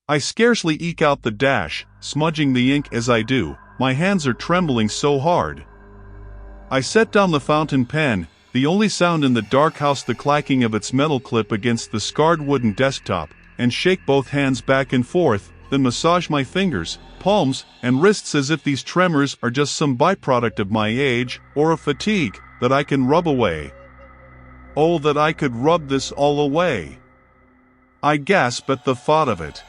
I scarcely eke out the dash, smudging the ink as I do. My hands are trembling so hard. I set down the fountain pen, the only sound in the dark house the clacking of its metal clip against the scarred wooden desktop, and shake both hands back and forth, then massage my fingers, palms, and wrists as if these tremors are just some byproduct of my age, or of fatigue, that I can rub away. Oh, that I could rub this all away! I gasp at the thought of it.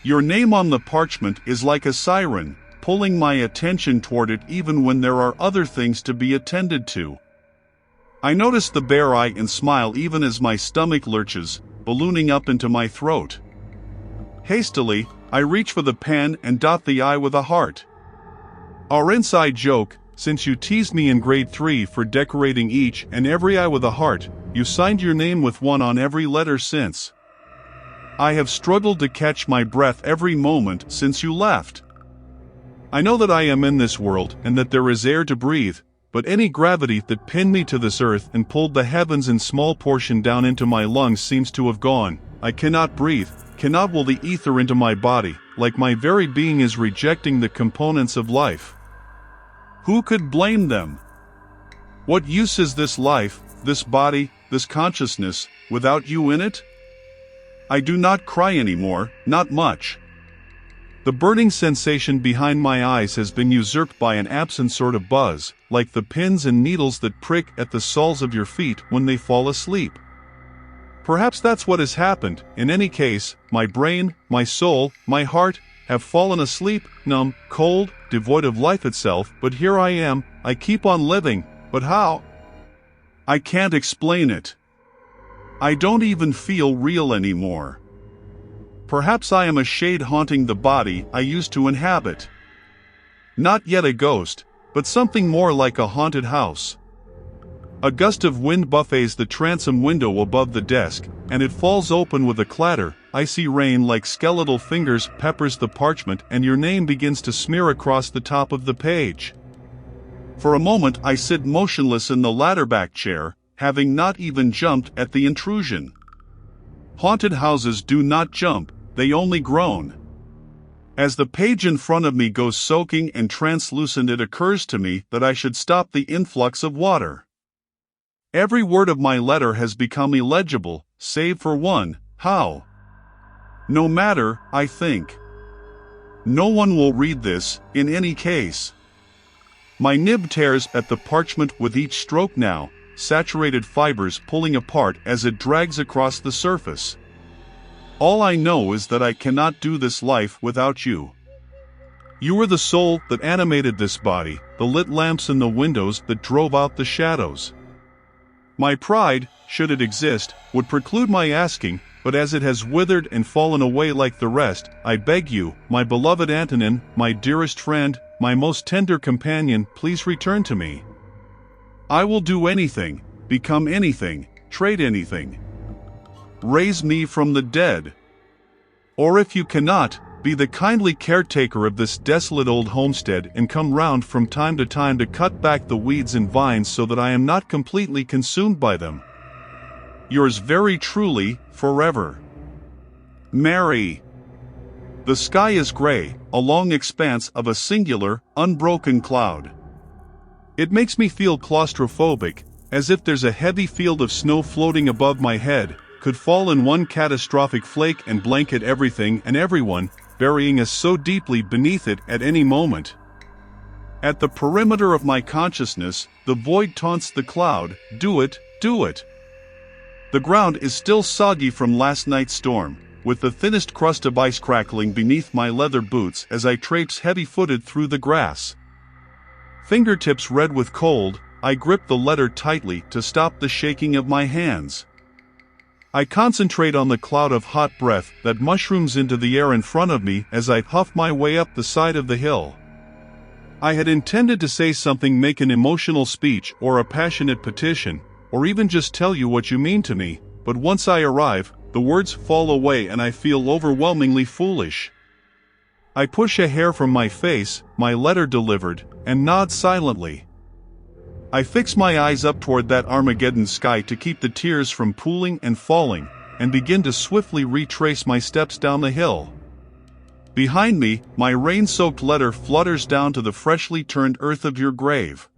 Your name on the parchment is like a siren, pulling my attention toward it even when there are other things to be attended to. I notice the bare eye and smile even as my stomach lurches, ballooning up into my throat. Hastily, I reach for the pen and dot the I with a heart. Our inside joke, since you teased me in grade 3 for decorating each and every I with a heart, you signed your name with one on every letter since. I have struggled to catch my breath every moment since you left. I know that I am in this world and that there is air to breathe, but any gravity that pinned me to this earth and pulled the heavens in small portion down into my lungs seems to have gone. I cannot breathe, cannot will the ether into my body, like my very being is rejecting the components of life. Who could blame them? What use is this life, this body, this consciousness, without you in it? I do not cry anymore, not much. The burning sensation behind my eyes has been usurped by an absent sort of buzz, like the pins and needles that prick at the soles of your feet when they fall asleep. Perhaps that's what has happened. In any case, my brain, my soul, my heart, have fallen asleep, numb, cold, devoid of life itself, but here I am, I keep on living, but how? I can't explain it. I don't even feel real anymore. Perhaps I am a shade haunting the body I used to inhabit. Not yet a ghost, but something more like a haunted house. A gust of wind buffets the transom window above the desk, and it falls open with a clatter. Icy rain like skeletal fingers peppers the parchment and your name begins to smear across the top of the page. For a moment I sit motionless in the ladderback chair, having not even jumped at the intrusion. Haunted houses do not jump, they only groan. As the page in front of me goes soaking and translucent, it occurs to me that I should stop the influx of water. Every word of my letter has become illegible, save for one, how? No matter, I think. No one will read this, in any case. My nib tears at the parchment with each stroke now, saturated fibers pulling apart as it drags across the surface. All I know is that I cannot do this life without you. You were the soul that animated this body, the lit lamps in the windows that drove out the shadows. My pride, should it exist, would preclude my asking, but as it has withered and fallen away like the rest, I beg you, my beloved Antonin, my dearest friend, my most tender companion, please return to me. I will do anything, become anything, trade anything. Raise me from the dead. Or if you cannot, be the kindly caretaker of this desolate old homestead and come round from time to time to cut back the weeds and vines so that I am not completely consumed by them. Yours very truly, forever. Mary. The sky is gray, a long expanse of a singular, unbroken cloud. It makes me feel claustrophobic, as if there's a heavy field of snow floating above my head, could fall in one catastrophic flake and blanket everything and everyone, burying us so deeply beneath it at any moment. At the perimeter of my consciousness, the void taunts the cloud, do it, do it. The ground is still soggy from last night's storm, with the thinnest crust of ice crackling beneath my leather boots as I traipse heavy-footed through the grass. Fingertips red with cold, I grip the letter tightly to stop the shaking of my hands. I concentrate on the cloud of hot breath that mushrooms into the air in front of me as I puff my way up the side of the hill. I had intended to say something, make an emotional speech or a passionate petition, or even just tell you what you mean to me, but once I arrive, the words fall away and I feel overwhelmingly foolish. I push a hair from my face, my letter delivered, and nod silently. I fix my eyes up toward that Armageddon sky to keep the tears from pooling and falling, and begin to swiftly retrace my steps down the hill. Behind me, my rain-soaked letter flutters down to the freshly turned earth of your grave.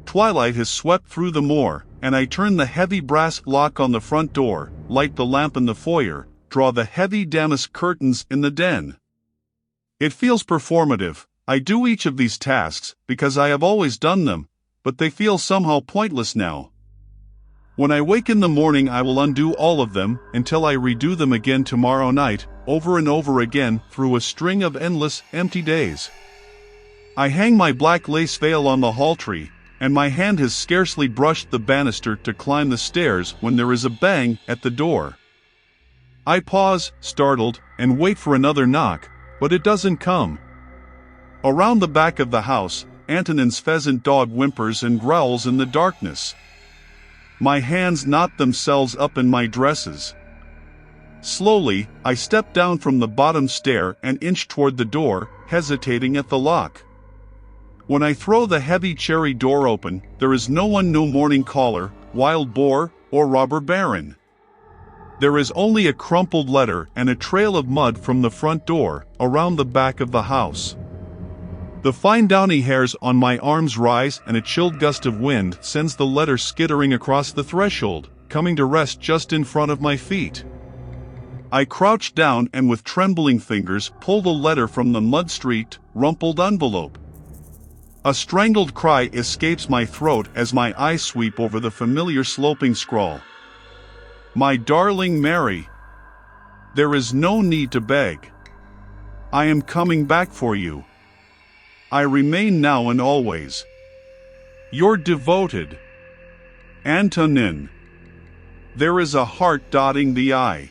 Twilight has swept through the moor, and I turn the heavy brass lock on the front door, light the lamp in the foyer, draw the heavy damask curtains in the den. It feels performative. I do each of these tasks because I have always done them, but they feel somehow pointless now. When I wake in the morning, I will undo all of them until I redo them again tomorrow night, over and over again through a string of endless, empty days. I hang my black lace veil on the hall tree, and my hand has scarcely brushed the banister to climb the stairs when there is a bang at the door. I pause, startled, and wait for another knock, but it doesn't come. Around the back of the house, Antonin's pheasant dog whimpers and growls in the darkness. My hands knot themselves up in my dresses. Slowly, I step down from the bottom stair and inch toward the door, hesitating at the lock. When I throw the heavy cherry door open, there is no one, no morning caller, wild boar, or robber baron. There is only a crumpled letter and a trail of mud from the front door, around the back of the house. The fine downy hairs on my arms rise, and a chilled gust of wind sends the letter skittering across the threshold, coming to rest just in front of my feet. I crouch down and with trembling fingers pull the letter from the mud-streaked, rumpled envelope. A strangled cry escapes my throat as my eyes sweep over the familiar sloping scrawl. My darling Mary, there is no need to beg. I am coming back for you. I remain now and always your devoted Antonin. There is a heart dotting the I.